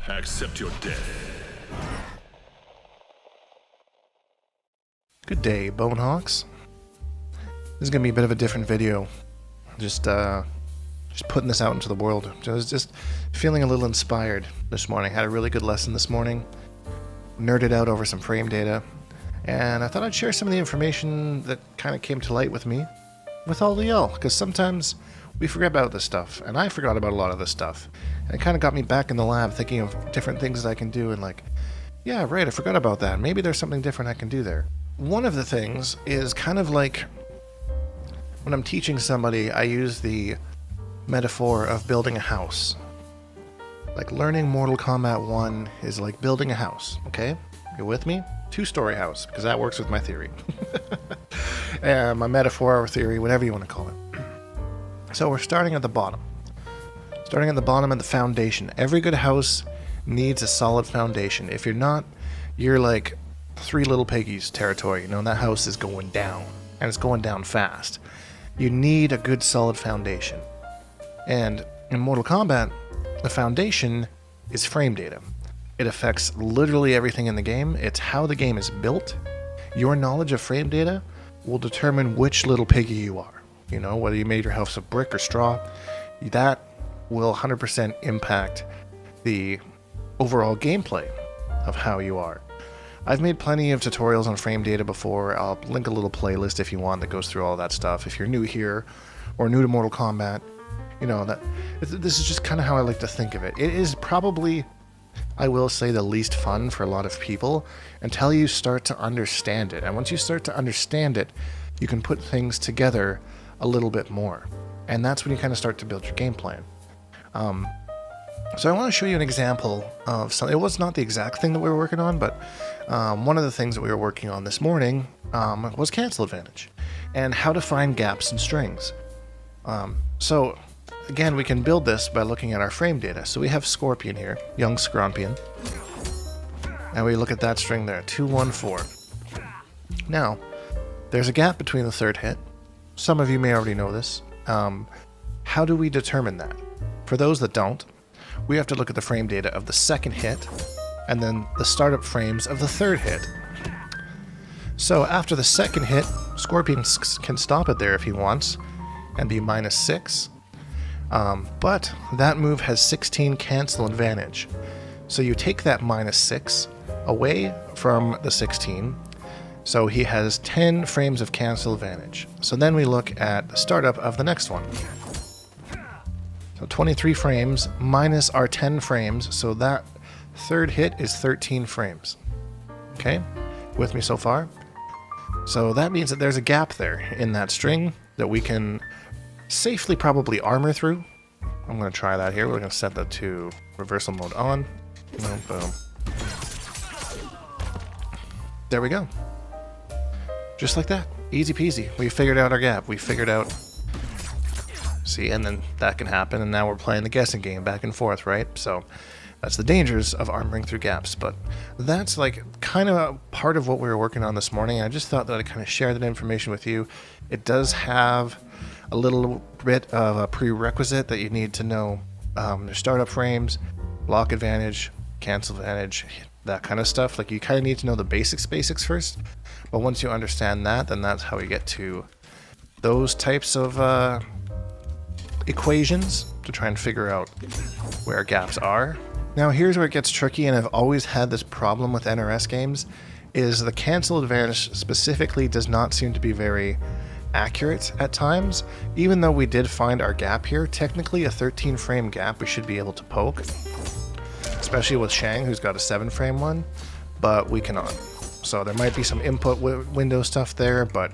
Accept your death. Good day, Bonehawks. This is going to be a bit of a different video. Just putting this out into the world. I was just feeling a little inspired this morning. Had a really good lesson this morning. Nerded out over some frame data. And I thought I'd share some of the information that kind of came to light with me with all of y'all. Because sometimes we forget about this stuff. And I forgot about a lot of this stuff. And it kind of got me back in the lab thinking of different things that I can do. And like, yeah, right, I forgot about that. Maybe there's something different I can do there. One of the things is kind of like when I'm teaching somebody, I use the metaphor of building a house. Like learning Mortal Kombat 1 is like building a house, okay? You with me? 2-story house, because that works with my theory. My metaphor or theory, whatever you want to call it. So we're starting at the bottom. Starting at the bottom of the foundation. Every good house needs a solid foundation. If you're not, you're like Three Little Piggies territory. You know, that house is going down, and it's going down fast. You need a good solid foundation. And in Mortal Kombat, the foundation is frame data. It affects literally everything in the game. It's how the game is built. Your knowledge of frame data will determine which little piggy you are. You know, whether you made your house of brick or straw, that will 100% impact the overall gameplay of how you are. I've made plenty of tutorials on frame data before. I'll link a little playlist if you want that goes through all that stuff. If you're new here or new to Mortal Kombat, you know, that this is just kind of how I like to think of it. It is probably, I will say, the least fun for a lot of people until you start to understand it. And once you start to understand it, you can put things together a little bit more. And that's when you kind of start to build your game plan. So I want to show you an example of something. It was not the exact thing that we were working on, but one of the things that we were working on this morning was cancel advantage and how to find gaps in strings. So again, we can build this by looking at our frame data. So we have Scorpion here, young Scrompion. And we look at that string there, 214. Now, there's a gap between the third hit. Some of you may already know this. How do we determine that? For those that don't, we have to look at the frame data of the second hit and then the startup frames of the third hit. So after the second hit, Scorpion can stop it there if he wants and be -6. But that move has 16 cancel advantage. So you take that -6 away from the 16. So he has 10 frames of cancel advantage. So then we look at the startup of the next one. So 23 frames minus our 10 frames. So that third hit is 13 frames. Okay? With me so far? So that means that there's a gap there in that string that we can safely probably armor through. I'm going to try that here. We're going to set that to reversal mode on. Boom, boom. There we go. Just like that. Easy peasy. We figured out our gap. We figured out... See, and then that can happen, and now we're playing the guessing game back and forth, right? So that's the dangers of armoring through gaps. But that's like kind of a part of what we were working on this morning. I just thought that I'd kind of share that information with you. It does have a little bit of a prerequisite that you need to know. There's startup frames, block advantage, cancel advantage, that kind of stuff. Like you kind of need to know the basics first. But once you understand that, then that's how we get to those types of equations to try and figure out where gaps are. Now here's where it gets tricky, and I've always had this problem with NRS games, is the cancel advantage specifically does not seem to be very accurate at times. Even though we did find our gap here, technically a 13 frame gap we should be able to poke, especially with Shang, who's got a 7 frame one, but we cannot. So there might be some input window stuff there, but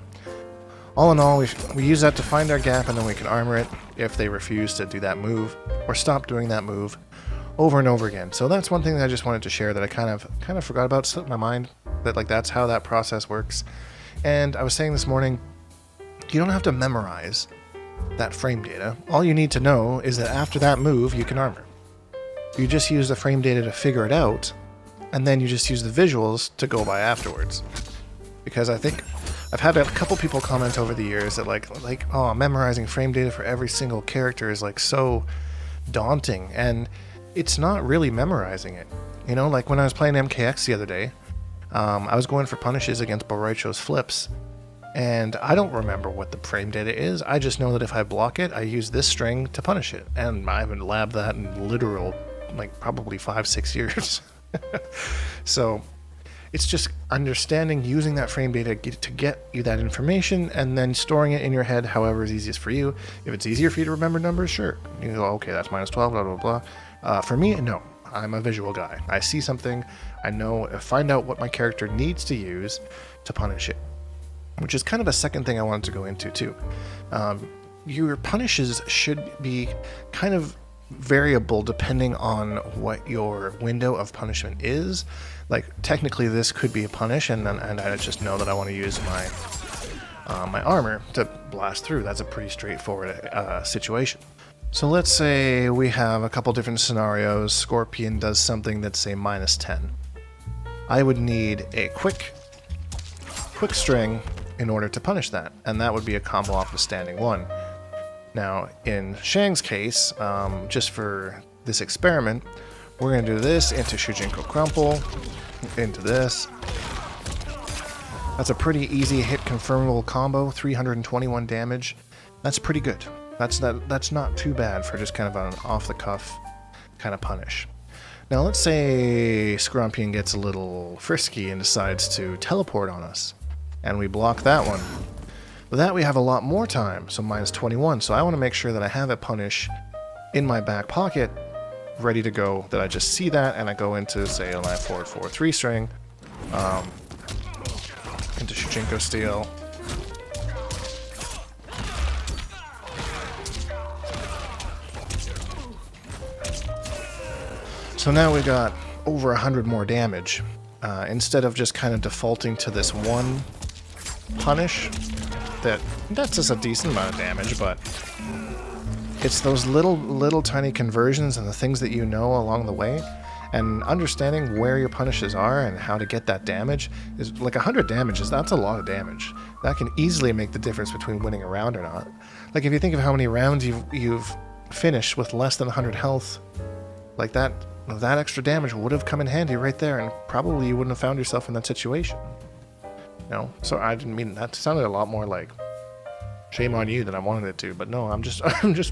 all in all, we use that to find our gap, and then we can armor it if they refuse to do that move or stop doing that move over and over again. So that's one thing that I just wanted to share that I kind of forgot about, slipped my mind, that like that's how that process works. And I was saying this morning, you don't have to memorize that frame data. All you need to know is that after that move, you can armor. You just use the frame data to figure it out, and then you just use the visuals to go by afterwards. Because I think I've had a couple people comment over the years that like, oh, memorizing frame data for every single character is like so daunting. And it's not really memorizing it. You know, like when I was playing MKX the other day, I was going for punishes against Boraicho's flips, and I don't remember what the frame data is. I just know that if I block it, I use this string to punish it, and I haven't labbed that in literal, like, probably 5-6 years. So it's just understanding, using that frame data to get you that information, and then storing it in your head however is easiest for you. If it's easier for you to remember numbers, sure. You go, okay, that's -12, blah, blah, blah. For me, no. I'm a visual guy. I see something, I know, find out what my character needs to use to punish it. Which is kind of a second thing I wanted to go into, too. Your punishes should be kind of variable depending on what your window of punishment is. Like, technically this could be a punish, and I just know that I want to use my armor to blast through. That's a pretty straightforward situation. So let's say we have a couple different scenarios. Scorpion does something that's, say, -10. I would need a quick string in order to punish that, and that would be a combo off of standing 1. Now, in Shang's case, just for this experiment, we're going to do this into Shujinko Crumple, into this. That's a pretty easy hit confirmable combo, 321 damage. That's pretty good. That's not too bad for just kind of an off-the-cuff kind of punish. Now, let's say Scorpion gets a little frisky and decides to teleport on us, and we block that one. With that, we have a lot more time, so -21. So I want to make sure that I have a punish in my back pocket, ready to go, that I just see that, and I go into, say, a 9-4-4-3 string, into Shujinko Steel. So now we got over 100 more damage, instead of just kind of defaulting to this one punish. That's just a decent amount of damage, but it's those little tiny conversions and the things that you know along the way, and understanding where your punishes are and how to get that damage is like 100 damage. That's a lot of damage. That can easily make the difference between winning a round or not. Like, if you think of how many rounds you've finished with less than 100 health, like that extra damage would have come in handy right there, and probably you wouldn't have found yourself in that situation. No, so I didn't mean that. Sounded a lot more like shame on you than I wanted it to, but no, I'm just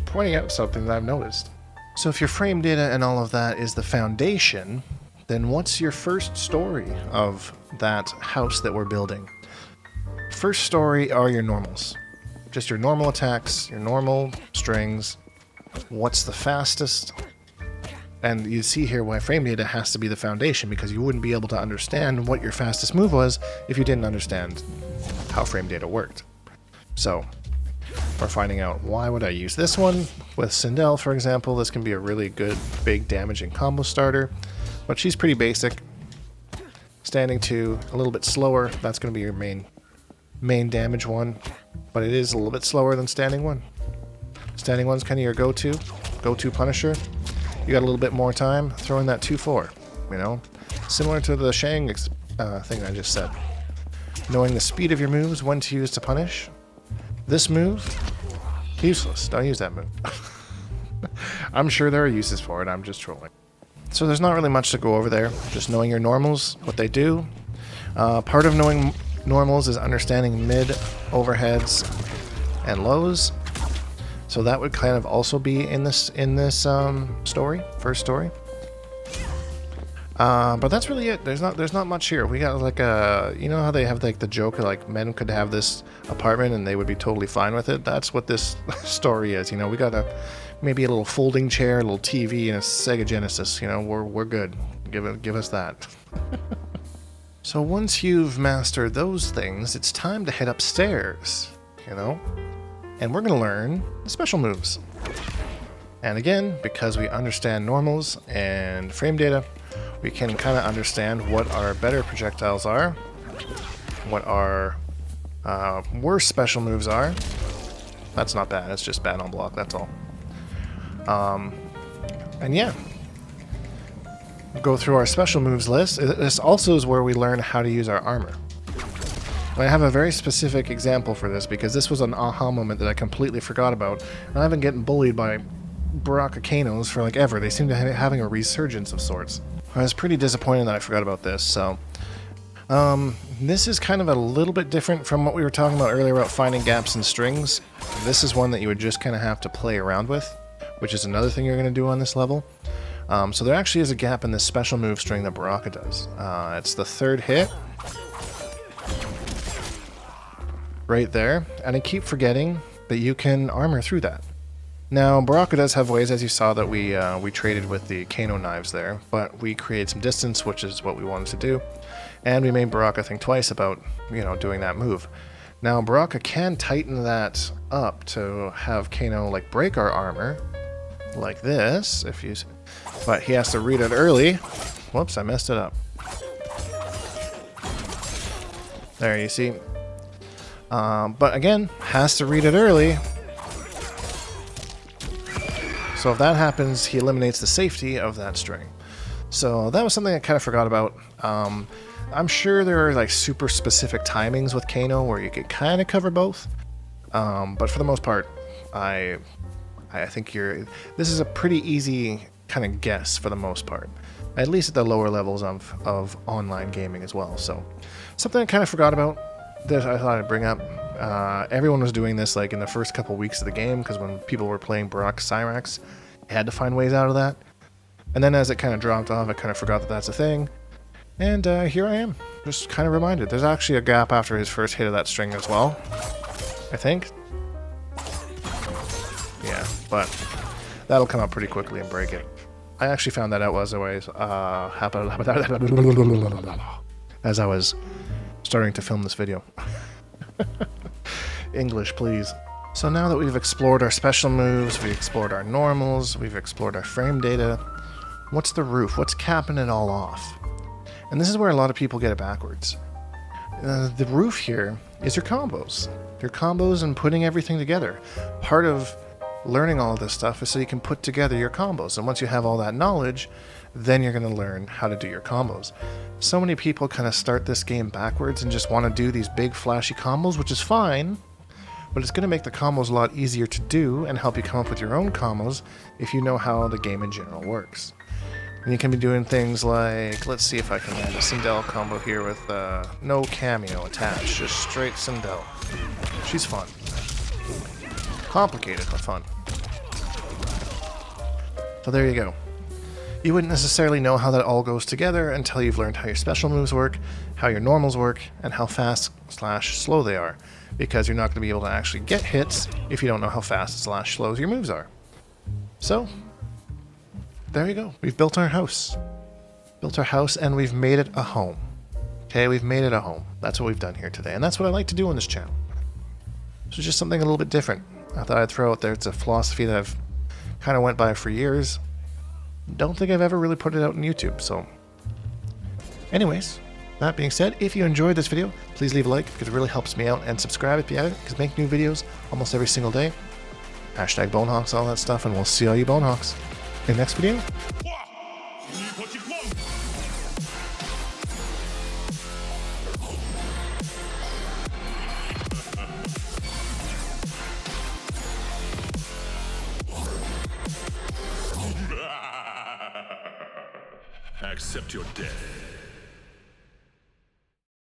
pointing out something that I've noticed. So if your frame data and all of that is the foundation, then what's your first story of that house that we're building? First story are your normals. Just your normal attacks, your normal strings. What's the fastest? And you see here why frame data has to be the foundation, because you wouldn't be able to understand what your fastest move was if you didn't understand how frame data worked. So we're finding out, why would I use this one? With Sindel, for example, this can be a really good, big, damaging combo starter, but she's pretty basic. Standing 2, a little bit slower, that's going to be your main damage one, but it is a little bit slower than Standing 1. Standing 1's kind of your go-to punisher. You got a little bit more time, throw in that 2-4, you know? Similar to the Shang thing I just said. Knowing the speed of your moves, when to use to punish. This move, useless. Don't use that move. I'm sure there are uses for it, I'm just trolling. So there's not really much to go over there. Just knowing your normals, what they do. Part of knowing normals is understanding mid, overheads, and lows. So that would kind of also be in this story, first story. But that's really it. There's not much here. We got like you know how they have like the joke like men could have this apartment and they would be totally fine with it. That's what this story is. You know, we got maybe a little folding chair, a little TV, and a Sega Genesis. You know, we're good. Give us that. So once you've mastered those things, it's time to head upstairs. You know. And we're going to learn the special moves. And again, because we understand normals and frame data, we can kind of understand what our better projectiles are, what our worse special moves are. That's not bad, it's just bad on block, that's all. And yeah, go through our special moves list. This also is where we learn how to use our armor. I have a very specific example for this because this was an aha moment that I completely forgot about, and I've been getting bullied by Baraka Kanos for like ever. They seem to be having a resurgence of sorts. I was pretty disappointed that I forgot about this, so... this is kind of a little bit different from what we were talking about earlier about finding gaps in strings. This is one that you would just kind of have to play around with, which is another thing you're going to do on this level. So there actually is a gap in this special move string that Baraka does. It's the third hit. Right there. And I keep forgetting that you can armor through that. Now, Baraka does have ways, as you saw, that we traded with the Kano knives there, but we created some distance, which is what we wanted to do. And we made Baraka think twice about, doing that move. Now, Baraka can tighten that up to have Kano, like, break our armor, like this, but he has to read it early. Whoops, I messed it up. There, you see. But again, has to read it early. So if that happens, he eliminates the safety of that string. So that was something I kind of forgot about. I'm sure there are like super specific timings with Kano where you could kind of cover both. But for the most part, I think this is a pretty easy kind of guess for the most part. At least at the lower levels of online gaming as well. So something I kind of forgot about that I thought I'd bring up. Everyone was doing this like in the first couple weeks of the game because when people were playing Baraka Cyrax, you had to find ways out of that. And then as it kind of dropped off, I kind of forgot that that's a thing. And here I am, just kind of reminded. There's actually a gap after his first hit of that string as well, I think. Yeah, but that'll come up pretty quickly and break it. I actually found that out as I was starting to film this video. English, please. So now that we've explored our special moves, we've explored our normals, we've explored our frame data, what's the roof? What's capping it all off? And this is where a lot of people get it backwards. The roof here is your combos. Your combos and putting everything together. Part of learning all of this stuff is so you can put together your combos. And once you have all that knowledge, then you're going to learn how to do your combos. So many people kind of start this game backwards and just want to do these big flashy combos, which is fine, but it's going to make the combos a lot easier to do and help you come up with your own combos if you know how the game in general works. And you can be doing things like, let's see if I can land a Sindel combo here with no cameo attached, just straight Sindel. She's fun. Complicated, but fun. So there you go. You wouldn't necessarily know how that all goes together until you've learned how your special moves work, how your normals work, and how fast/slow they are. Because you're not going to be able to actually get hits if you don't know how fast/slow your moves are. So, there you go. We've built our house. Built our house and we've made it a home. Okay, we've made it a home. That's what we've done here today. And that's what I like to do on this channel. So just something a little bit different. I thought I'd throw out there. It's a philosophy that I've kind of went by for years. Don't think I've ever really put it out on YouTube. So anyways, that being said, if you enjoyed this video, please leave a like because it really helps me out, and subscribe if you haven't because I make new videos almost every single day. Hashtag Bonehawks, all that stuff, and we'll see all you Bonehawks in the next video. Accept your death.